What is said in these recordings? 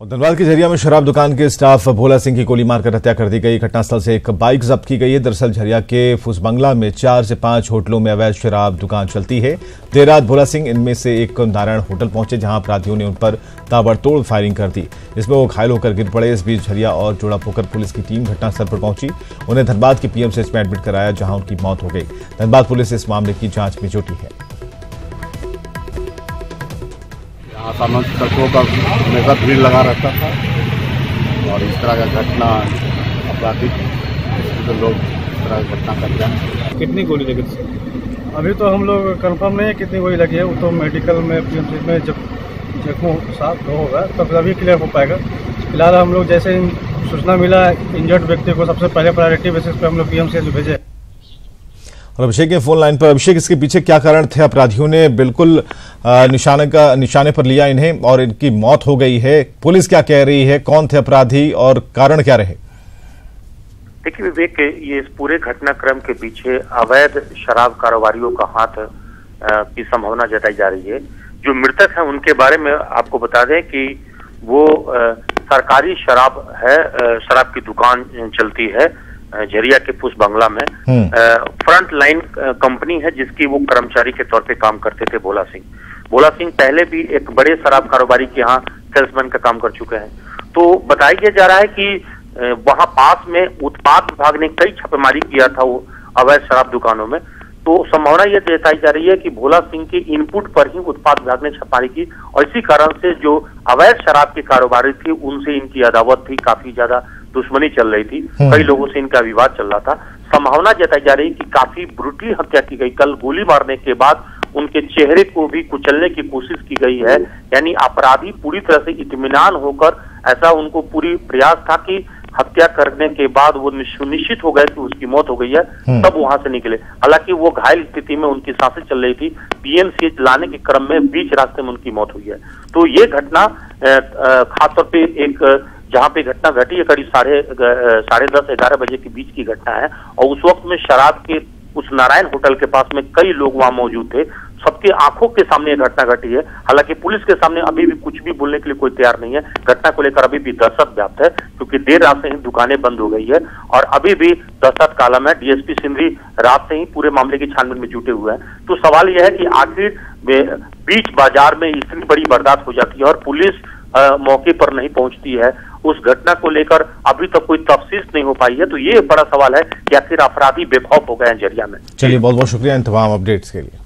धनबाद के झरिया में शराब दुकान के स्टाफ भोला सिंह की गोली मारकर हत्या कर दी गई। घटनास्थल से एक बाइक जब्त की गई है। दरअसल झरिया के फुसबंगला में 4 से 5 होटलों में अवैध शराब दुकान चलती है। देर रात भोला सिंह इनमें से एक नारायण होटल पहुंचे, जहां अपराधियों ने उन पर ताबड़तोड़ फायरिंग कर दी। इसमें वो घायल होकर गिर पड़े। इस बीच झरिया और जोड़ापोखर पुलिस की टीम घटनास्थल पर पहुंची। उन्हें धनबाद के पीएमसीएच में एडमिट कराया, जहां उनकी मौत हो गई। धनबाद पुलिस इस मामले की जांच में जुटी है। सामान्य सड़कों का हमेशा भीड़ लगा रहता था और इस तरह का घटना आपराधिक तो लोग इस तरह की घटना कर जाए। कितनी गोली लगी? अभी तो हम लोग कंफर्म नहीं है कितनी गोली लगी है। वो तो मेडिकल में पीएमसी में जब जख्मों साफ होगा तो फिर अभी क्लियर हो पाएगा। फिलहाल हम लोग जैसे सूचना मिला इंजर्ड व्यक्ति को सबसे पहले प्रायोरिटी बेसिस पे हम लोग पीएमसीएच भेजे। और अभिषेक के फोन लाइन पर। अभिषेक, इसके पीछे क्या कारण थे? अपराधियों ने बिल्कुल निशाने पर लिया इन्हें और इनकी मौत हो गई है। पुलिस क्या कह रही है? कौन थे अपराधी और कारण क्या रहे? देखिए विवेक, ये इस पूरे घटनाक्रम के पीछे अवैध शराब कारोबारियों का हाथ की संभावना जताई जा रही है। जो मृतक हैं उनके बारे में आपको बता दें कि वो सरकारी शराब है, शराब की दुकान चलती है झरिया के फुसबंगला में। फ्रंट लाइन कंपनी है जिसकी वो कर्मचारी के तौर पे काम करते थे भोला सिंह। भोला सिंह पहले भी एक बड़े शराब कारोबारी के यहाँ सेल्समैन का काम कर चुके हैं। तो बताया जा रहा है कि वहां पास में उत्पाद विभाग ने कई छापेमारी किया था वो अवैध शराब दुकानों में। तो संभावना यह जताई जा रही है कि भोला सिंह के इनपुट पर ही उत्पाद विभाग ने छापेमारी की और इसी कारण से जो अवैध शराब के कारोबारी थी उनसे इनकी अदावत थी, काफी ज्यादा दुश्मनी चल रही थी, कई लोगों से इनका विवाद चल रहा था। संभावना जताई जा रही है कि काफी ब्रूटली हत्या की गई। कल गोली मारने के बाद उनके चेहरे को भी कुचलने की कोशिश की गई है। यानी अपराधी पूरी तरह से इत्मीनान होकर, ऐसा उनको पूरी प्रयास था कि हत्या करने के बाद वो सुनिश्चित हो गए कि उसकी मौत हो गई है, तब वहां से निकले। हालांकि वो घायल स्थिति में, उनकी सांसें चल रही थी। पीएमसीएच लाने के क्रम में बीच रास्ते में उनकी मौत हुई है। तो ये घटना खासतौर पे एक जहां पे घटना घटी है करीब 10:30-11 बजे के बीच की घटना है और उस वक्त में शराब के उस नारायण होटल के पास में कई लोग वहां मौजूद थे। सबके आंखों के सामने ये घटना घटी है। हालांकि पुलिस के सामने अभी भी कुछ भी बोलने के लिए कोई तैयार नहीं है। घटना को लेकर अभी भी दहशत व्याप्त है क्योंकि देर रात से ही दुकानें बंद हो गई है और अभी भी दहशत का आलम है। डीएसपी सिंधरी रात से ही पूरे मामले की छानबीन में जुटे हुए हैं। तो सवाल यह है कि आखिर बीच बाजार में इतनी बड़ी वारदात हो जाती है और पुलिस मौके पर नहीं पहुंचती है। उस घटना को लेकर अभी तक कोई तफ्सील नहीं हो पाई है। तो ये बड़ा सवाल है कि आखिर अपराधी बेखौफ हो गए हैं झरिया में। चलिए, बहुत बहुत शुक्रिया इन तमाम अपडेट्स के लिए।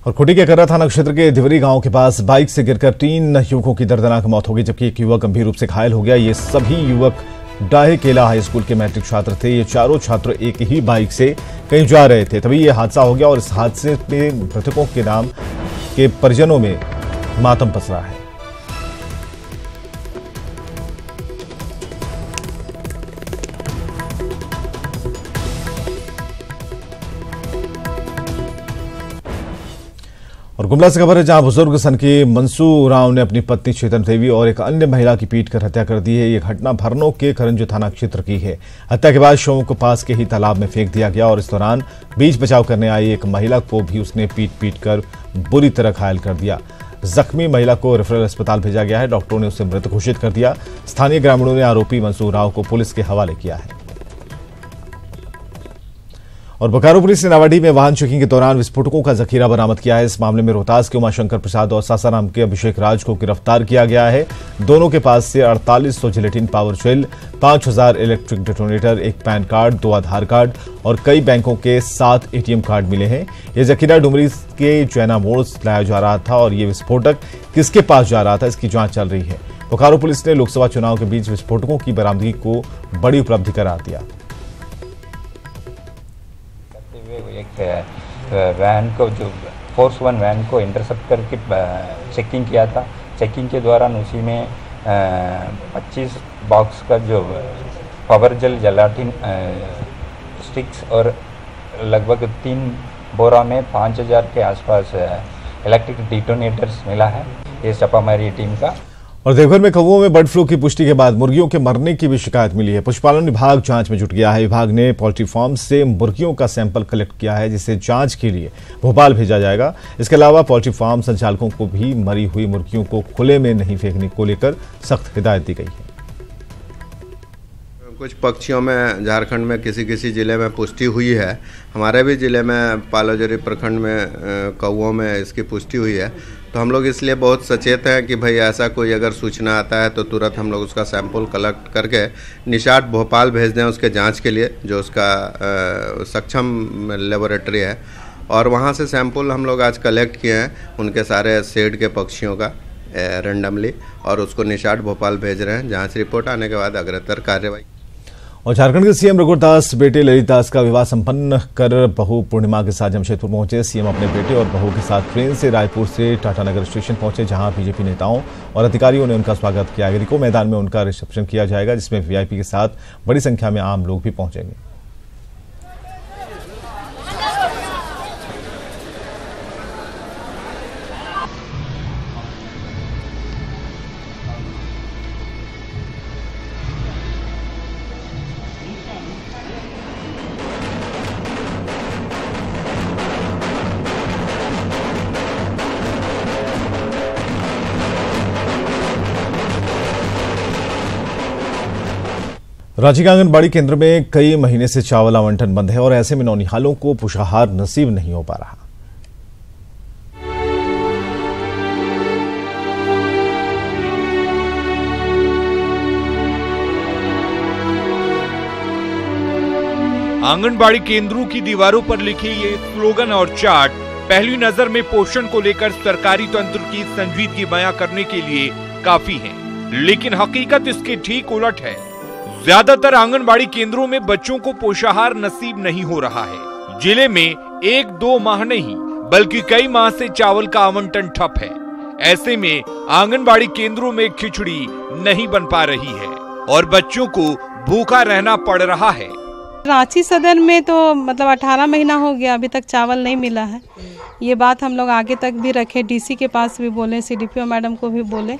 और खूंटी के कर्रा थाना क्षेत्र के दिवरी गांव के पास बाइक से गिरकर 3 युवकों की दर्दनाक मौत हो गई, जबकि एक युवक गंभीर रूप से घायल हो गया। ये सभी युवक डाहे केला हाई स्कूल के मैट्रिक छात्र थे। ये चारों छात्र एक ही बाइक से कहीं जा रहे थे, तभी ये हादसा हो गया और इस हादसे में मृतकों के नाम के परिजनों में मातम पसरा है। और गुमला से खबर है, जहां बुजुर्ग सन की मनसू राव ने अपनी पत्नी चेतन देवी और एक अन्य महिला की पीटकर हत्या कर दी है। ये घटना भरनों के करंजो थाना क्षेत्र की है। हत्या के बाद शवों को पास के ही तालाब में फेंक दिया गया और इस दौरान बीच बचाव करने आई एक महिला को भी उसने पीट कर बुरी तरह घायल कर दिया। जख्मी महिला को रेफरल अस्पताल भेजा गया है। डॉक्टरों ने उसे मृत घोषित कर दिया। स्थानीय ग्रामीणों ने आरोपी मनसू राव को पुलिस के हवाले किया है। और बोकारो पुलिस ने नावाडी में वाहन चेकिंग के दौरान विस्फोटकों का जखीरा बरामद किया है। इस मामले में रोहतास के उमाशंकर प्रसाद और सासाराम के अभिषेक राज को गिरफ्तार किया गया है। दोनों के पास से 4800 gelatine power shell, 5000 electric detonator, एक पैन कार्ड, 2 आधार कार्ड और कई बैंकों के 7 एटीएम कार्ड मिले हैं। यह जखीरा डुमरी के जैना मोड़ लाया जा रहा था और ये विस्फोटक किसके पास जा रहा था, इसकी जांच चल रही है। बोकारो पुलिस ने लोकसभा चुनाव के बीच विस्फोटकों की बरामदगी को बड़ी उपलब्धि करार दिया। एक वैन को, जो फोर्स 1 वैन को इंटरसेप्ट करके चेकिंग किया था। चेकिंग के दौरान उसी में 25 बॉक्स का जो पावर जेल जेलाटिन स्टिक्स और लगभग 3 बोरा में 5000 के आसपास इलेक्ट्रिक डिटोनेटर्स मिला है। ये छापामारी टीम का। और देवघर में कौओं में बर्ड फ्लू की पुष्टि के बाद मुर्गियों के मरने की भी शिकायत मिली है। पशुपालन विभाग जांच में जुट गया है। विभाग ने पोल्ट्री फार्म से मुर्गियों का सैंपल कलेक्ट किया है, जिसे जांच के लिए भोपाल भेजा जाएगा। इसके अलावा पोल्ट्री फार्म संचालकों को भी मरी हुई मुर्गियों को खुले में नहीं फेंकने को लेकर सख्त हिदायत दी गई है। कुछ पक्षियों में झारखंड में किसी ज़िले में पुष्टि हुई है। हमारे भी ज़िले में पालोजरी प्रखंड में कौओं में इसकी पुष्टि हुई है। तो हम लोग इसलिए बहुत सचेत हैं कि भाई ऐसा कोई अगर सूचना आता है तो तुरंत हम लोग उसका सैंपल कलेक्ट करके निषाद भोपाल भेज दें उसके जांच के लिए, जो उसका सक्षम लेबोरेटरी है। और वहाँ से सैंपल हम लोग आज कलेक्ट किए हैं उनके सारे शेड के पक्षियों का रेंडमली, और उसको निषाद भोपाल भेज रहे हैं। जाँच रिपोर्ट आने के बाद अग्रतर कार्रवाई। और झारखंड के सीएम रघुवर बेटे ललित दास का विवाह संपन्न कर बहू पूर्णिमा के साथ जमशेदपुर पहुंचे। सीएम अपने बेटे और बहू के साथ ट्रेन से रायपुर से टाटानगर स्टेशन पहुंचे, जहां बीजेपी नेताओं और अधिकारियों ने उनका स्वागत किया। रिको मैदान में उनका रिसेप्शन किया जाएगा, जिसमें वीआईपी के साथ बड़ी संख्या में आम लोग भी पहुंचेंगे। रांची के आंगनबाड़ी केंद्र में कई महीने से चावल आवंटन बंद है और ऐसे में नौनिहालों को पोषाहार नसीब नहीं हो पा रहा। आंगनबाड़ी केंद्रों की दीवारों पर लिखे ये स्लोगन और चार्ट पहली नजर में पोषण को लेकर सरकारी तंत्र की संजीदगी बयां करने के लिए काफी हैं, लेकिन हकीकत इसके ठीक उलट है। ज्यादातर आंगनबाड़ी केंद्रों में बच्चों को पोषाहार नसीब नहीं हो रहा है। जिले में 1-2 माह नहीं बल्कि कई माह से चावल का आवंटन ठप है। ऐसे में आंगनबाड़ी केंद्रों में खिचड़ी नहीं बन पा रही है और बच्चों को भूखा रहना पड़ रहा है। रांची सदर में तो मतलब 18 महीना हो गया, अभी तक चावल नहीं मिला है। ये बात हम लोग आगे तक भी रखे, डीसी के पास भी बोले, सीडीपीओ मैडम को भी बोले,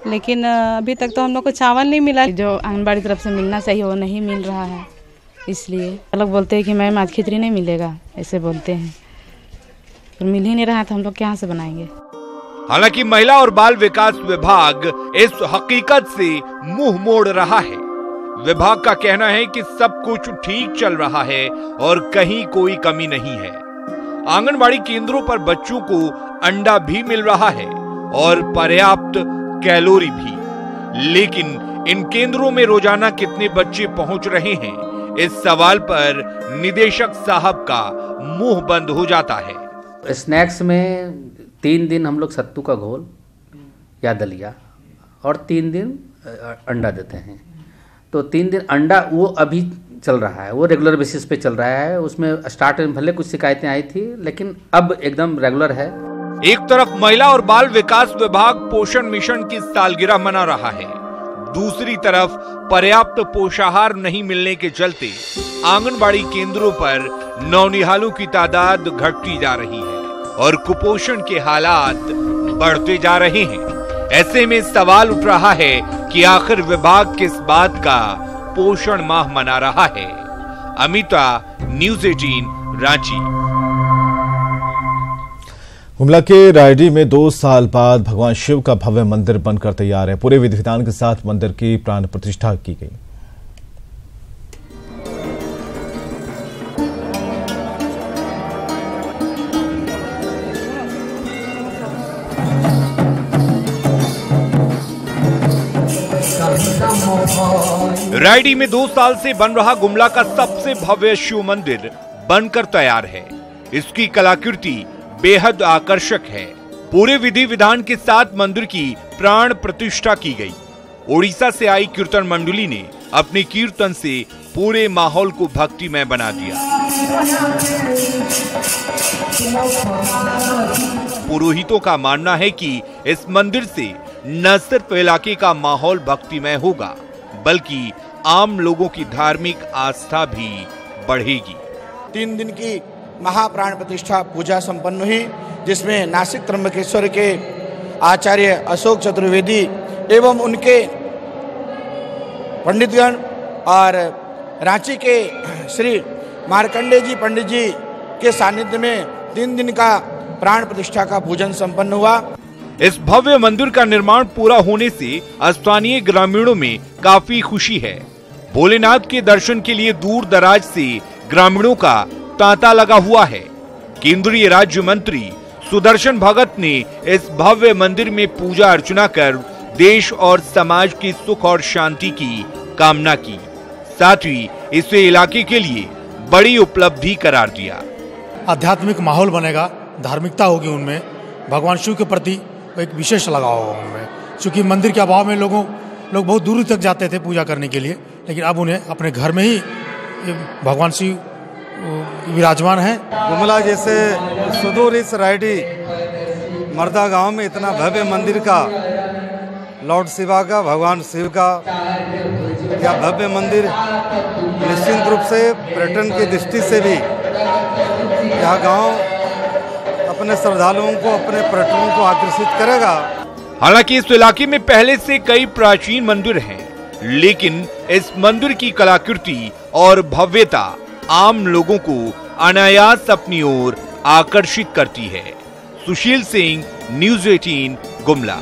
लेकिन अभी तक तो हम लोग को चावल नहीं मिला। जो आंगनबाड़ी तरफ से मिलना चाहिए वो नहीं मिल रहा है, इसलिए लोग बोलते हैं कि मैम आज खिचड़ी नहीं मिलेगा, ऐसे बोलते हैं। तो मिल ही नहीं रहा तो हम लोग कहाँ से बनाएंगे। हालांकि महिला और बाल विकास विभाग इस हकीकत से मुंह मोड़ रहा है। विभाग का कहना है कि सब कुछ ठीक चल रहा है और कहीं कोई कमी नहीं है। आंगनबाड़ी केंद्रों पर बच्चों को अंडा भी मिल रहा है और पर्याप्त कैलोरी भी, लेकिन इन केंद्रों में रोजाना कितने बच्चे पहुंच रहे हैं, इस सवाल पर निदेशक साहब का मुंह बंद हो जाता है। स्नैक्स में 3 दिन हम लोग सत्तू का घोल या दलिया और 3 दिन अंडा देते हैं। तो 3 दिन अंडा वो अभी चल रहा है, वो रेगुलर बेसिस पे चल रहा है। उसमें स्टार्ट में भले कुछ शिकायतें आई थी, लेकिन अब एकदम रेगुलर है। एक तरफ महिला और बाल विकास विभाग पोषण मिशन की सालगिरह मना रहा है, दूसरी तरफ पर्याप्त पोषाहार नहीं मिलने के चलते आंगनबाड़ी केंद्रों पर नौनिहालों की तादाद घटती जा रही है और कुपोषण के हालात बढ़ते जा रहे हैं। ऐसे में सवाल उठ रहा है कि आखिर विभाग किस बात का पोषण माह मना रहा है। अमिता, न्यूज़ 18, रांची। गुमला के रायडी में 2 साल बाद भगवान शिव का भव्य मंदिर बनकर तैयार है। पूरे विधि विधान के साथ मंदिर की प्राण प्रतिष्ठा की गई। रायडी में 2 साल से बन रहा गुमला का सबसे भव्य शिव मंदिर बनकर तैयार है। इसकी कलाकृति बेहद आकर्षक है। पूरे विधि विधान के साथ मंदिर की प्राण प्रतिष्ठा की गई। ओडिशा से आई कीर्तन मंडली ने अपने कीर्तन से पूरे माहौल को भक्तिमय बना दिया। पुरोहितों का मानना है कि इस मंदिर से न सिर्फ इलाके का माहौल भक्तिमय होगा, बल्कि आम लोगों की धार्मिक आस्था भी बढ़ेगी। 3 दिन की महाप्राण प्रतिष्ठा पूजा संपन्न हुई, जिसमें नासिक त्र्यंबकेश्वर के आचार्य अशोक चतुर्वेदी एवं उनके पंडितगण और रांची के श्री मार्कंडेय जी पंडित जी के सानिध्य में 3 दिन का प्राण प्रतिष्ठा का पूजन संपन्न हुआ। इस भव्य मंदिर का निर्माण पूरा होने से स्थानीय ग्रामीणों में काफी खुशी है। भोलेनाथ के दर्शन के लिए दूर दराज से ग्रामीणों का तांता लगा हुआ है। केंद्रीय राज्य मंत्री सुदर्शन भगत ने इस भव्य मंदिर में पूजा अर्चना कर देश और समाज की सुख और शांति की कामना की। साथ ही इसे इलाके के लिए बड़ी उपलब्धि करार दिया। आध्यात्मिक माहौल बनेगा, धार्मिकता होगी उनमें, भगवान शिव के प्रति एक विशेष लगाव होगा उनमें। क्योंकि मंदिर के अभाव में लोग बहुत दूर तक जाते थे पूजा करने के लिए, लेकिन अब उन्हें अपने घर में ही भगवान शिव विराजमान है। गुमला जैसे सुदूर इस रायडी मर्दा गांव में इतना भव्य मंदिर का, लॉर्ड शिवा का, भगवान शिव का यह भव्य मंदिर निश्चित रूप से पर्यटन की दृष्टि से भी यह गांव अपने श्रद्धालुओं को, अपने पर्यटकों को आकर्षित करेगा। हालांकि इस इलाके में पहले से कई प्राचीन मंदिर हैं, लेकिन इस मंदिर की कलाकृति और भव्यता आम लोगों को अनायास अपनी ओर आकर्षित करती है। सुशील सिंह, न्यूज़ 18, गुमला।